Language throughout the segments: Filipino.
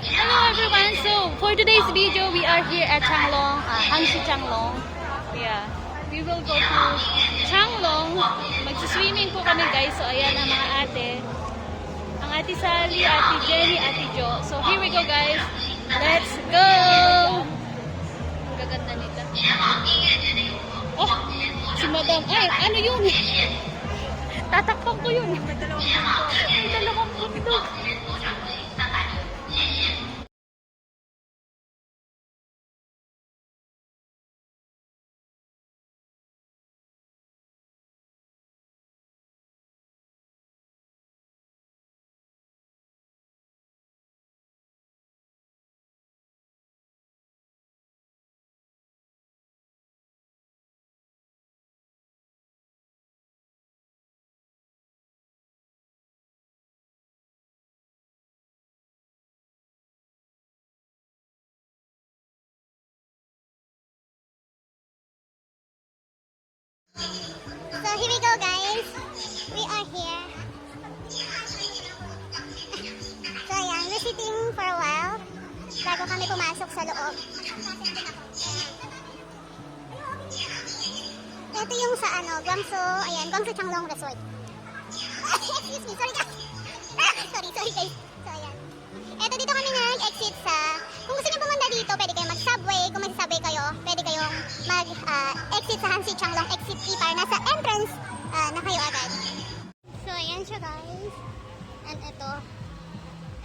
Hello everyone. So for today's video, we are here at Changlong, Hangsi Changlong. Yeah, we will go to Changlong. Mag-swimming po kami guys. So ayan ang mga ate. Ang ate Sally, ate Jenny, ate Jo. So here we go guys. Let's go! Ang gaganda nila. Oh, si Madam. Ay, ano yun? Tatakpan ko yun. May dalawang punto. So here we go guys. We are here. So ayan, we're sitting for a while bago kami pumasok sa loob. Ito yung sa Guangzhou, ayan, Guangzhou Changlong Resort. Excuse me, sorry guys. Sorry guys. So ayan. Ito dito kami nag-exit sa, kung gusto niyo pumunta dito, pwede kayong mag-subway. Kung mag-subway kayo, pwede kayong mag-exit sa Hangsi Changlong exit key para nasa entrance na kayo agad. So ayan siya guys. And ito.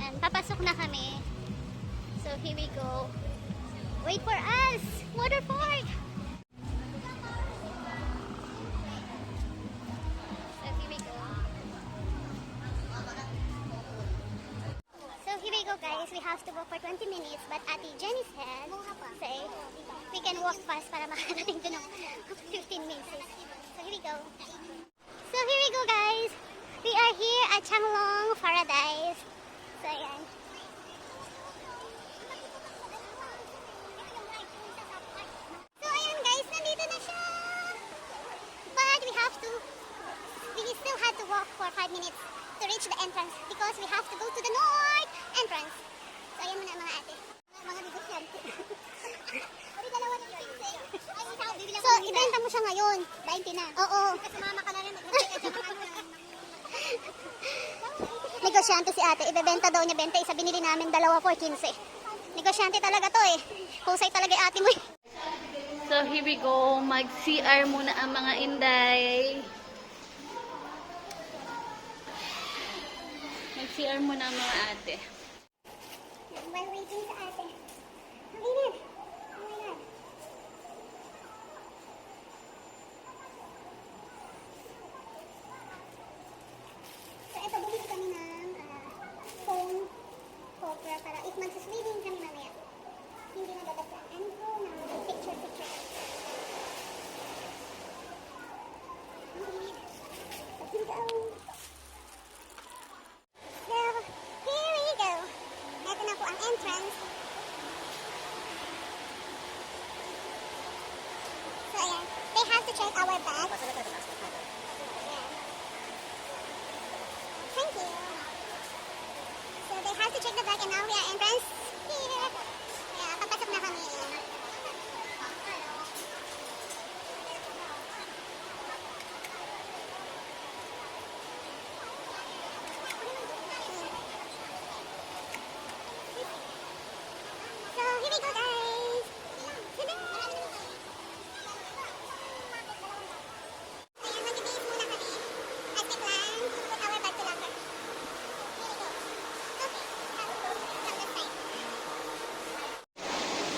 And papasok na kami. So here we go. Wait for us! Water park! So here we go. So here we go guys. We have to walk for 20 minutes but Ate Jenny said, say, we can walk fast para makarating to ng 15 minutes. So here we go. So here we go guys. We are here at Changlong Paradise. So ayan. So ayan guys, nandito na siya. But we still have to walk for 5 minutes to reach the entrance because we have to go to the north entrance. So ayan muna mga ate. Mga negosyante. So ibenta mo siya ngayon. 20 na. Oo. Kasama ka na rin. Negosyante si ate, ibebenta daw niya 20, isa binili namin dalawa for 15. Negosyante talaga to eh. Husay talaga yung ate mo eh. So here we go. Mag-CR muna ang mga inday. Mag-CR muna ang mga ate. While waiting sa ate. Okay na. Oh my God. So ito, bumili kami ng phone cover para if magsaswimming kami mamaya, hindi na dadagdagan ko ng picture. Okay. Let's go. So, here we go. Ito na po ang entrance. So, ayan. They have to check our bag. Ayan. Thank you. So, they have to check the bag and now we are entrance here. Kaya, papasok na kami. So, here we go guys! Tada! Ayan, mag-base muna kami. As we plan, put our bag to locker. Here we go. Okay, from the side.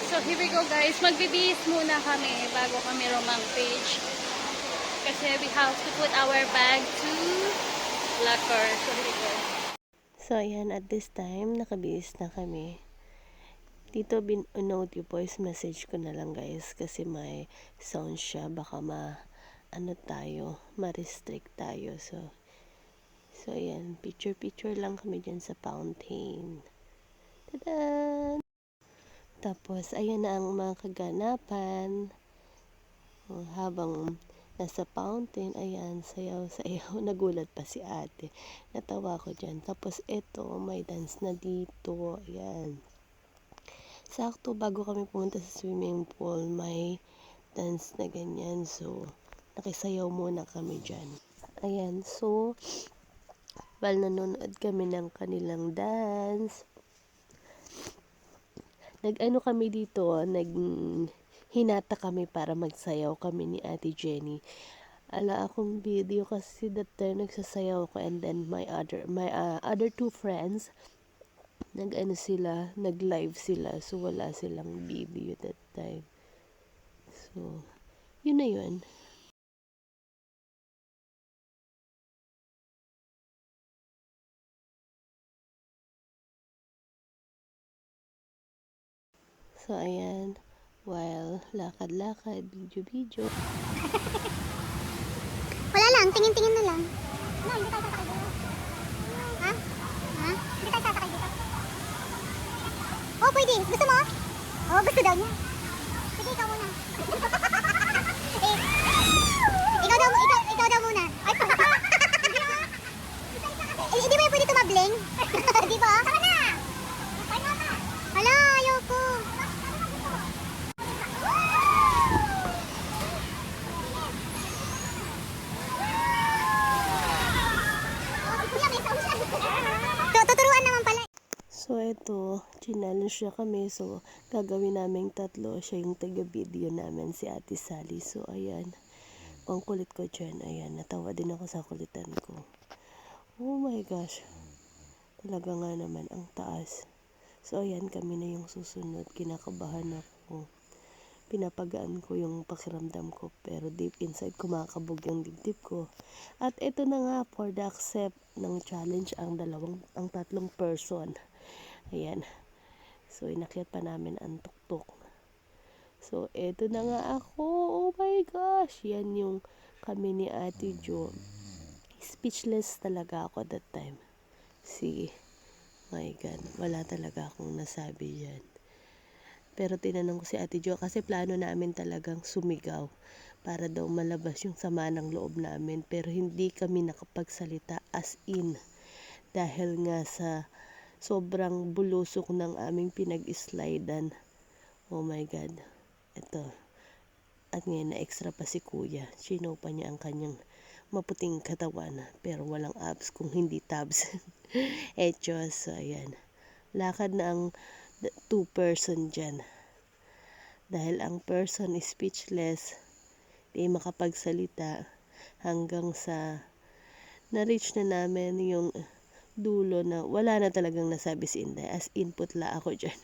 So here we go guys. Magbibihis muna kami bago kami romang page. Kasi we have to put our bag to locker. So here we go. So, ayan, at this time, nakabihis na kami. Dito, note yung voice message ko na lang, guys, kasi may sound siya. Baka ma-restrict tayo. So, ayan, picture lang kami dyan sa fountain. Tada! Tapos, ayan na ang mga kaganapan. Habang nasa fountain, ayan, sayaw-sayaw. Nagulat pa si ate. Natawa ko dyan. Tapos ito, may dance na dito. Ayan. Sakto, bago kami pumunta sa swimming pool, may dance na ganyan. So, nakisayaw muna kami dyan. Ayan, so, nanonood kami ng kanilang dance. Nag-ano kami dito, hinata kami para magsayaw kami ni Ate Jenny. Ala akong video kasi that time nagsasayaw ko, and then my other two friends, nag-live sila, so wala silang video that time. So, yun na yun. So, ayan, while lakad-lakad, video. Wala lang, tingin-tingin na lang. No, hindi tayo sasakay dito. Ha? Ha? Hindi tayo sasakay dito. Oh, pwede. Gusto mo? Oh, gusto daw niya. Sige, ikaw muna. Eh, ikaw daw muna. Ay, hindi ba pwede tumabling? Di ba? Saka na! Hala, ayoko. Tuturuan naman pala. So, ito, challenge siya kami. So, gagawin namin tatlo. Siya yung taga-video namin, si Ate Sally. So, ayan. Ang kulit ko dyan. Ayan, natawa din ako sa kulitan ko. Oh my gosh. Talaga nga naman, ang taas. So, ayan, kami na yung susunod. Kinakabahan ako. Pinapagaan ko yung pakiramdam ko. Pero deep inside, kumakabog yung dibdib ko. At ito na nga, for the accept ng challenge, ang tatlong person. Ayan. So, inakyat pa namin ang tuktok. So, ito na nga ako. Oh my gosh. Yan yung kami ni Ate Jo. Speechless talaga ako that time. My God. Wala talaga akong nasabi yan. Pero tinanong ko si Ate Jo kasi plano namin talagang sumigaw para daw malabas yung sama ng loob namin. Pero hindi kami nakapagsalita as in. Dahil nga sa sobrang bulusok ng aming pinag-slidean. Oh my God. Ito. At ngayon na extra pa si Kuya. Sino pa niya ang kanyang maputing katawan. Pero walang abs kung hindi tabs. So ayan. Lakad na ang two-person dyan. Dahil ang person is speechless. Di makapagsalita. Hanggang sa na-reach na namin yung dulo na wala na talagang nasabi si Inday. As input la ako dyan.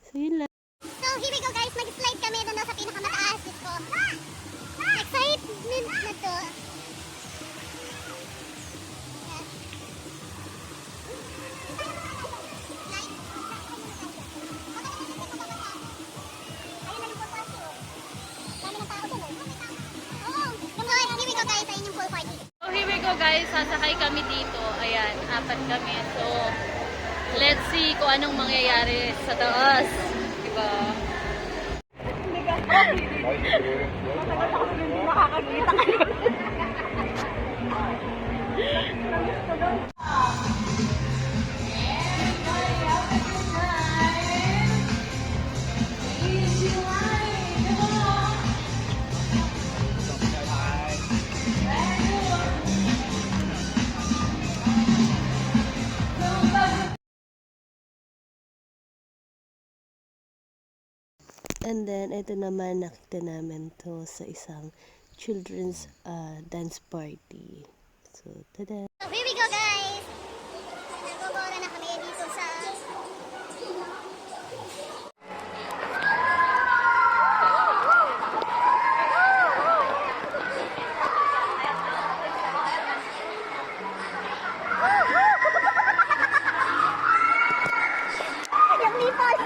So yun lang. So, here we go guys. Mag-slide kami doon sa pinakamataas. Diyos ko. Excitement na to. So here we go guys, sasakay kami dito. Ayan, 4 kami. So, let's see kung anong mangyayari sa taas. Diba? And then, ito naman, nakita namin to sa isang children's dance party. So, tada! So, here we go guys. Nagobora na kami dito sa yung people.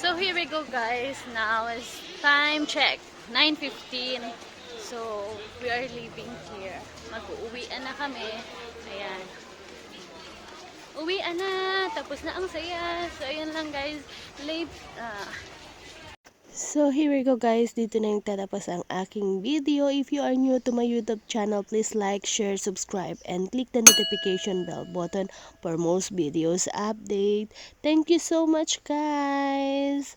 So here we go guys. Now is time check. 9:15. So, we are leaving here. Mag-uuwian na kami. Ayan. Uwian na. Tapos na ang saya. So, ayan lang guys. Late. So here we go guys, dito na yung tatapos ang aking video. If you are new to my YouTube channel, please like, share, subscribe, and click the notification bell button for most videos update. Thank you so much guys!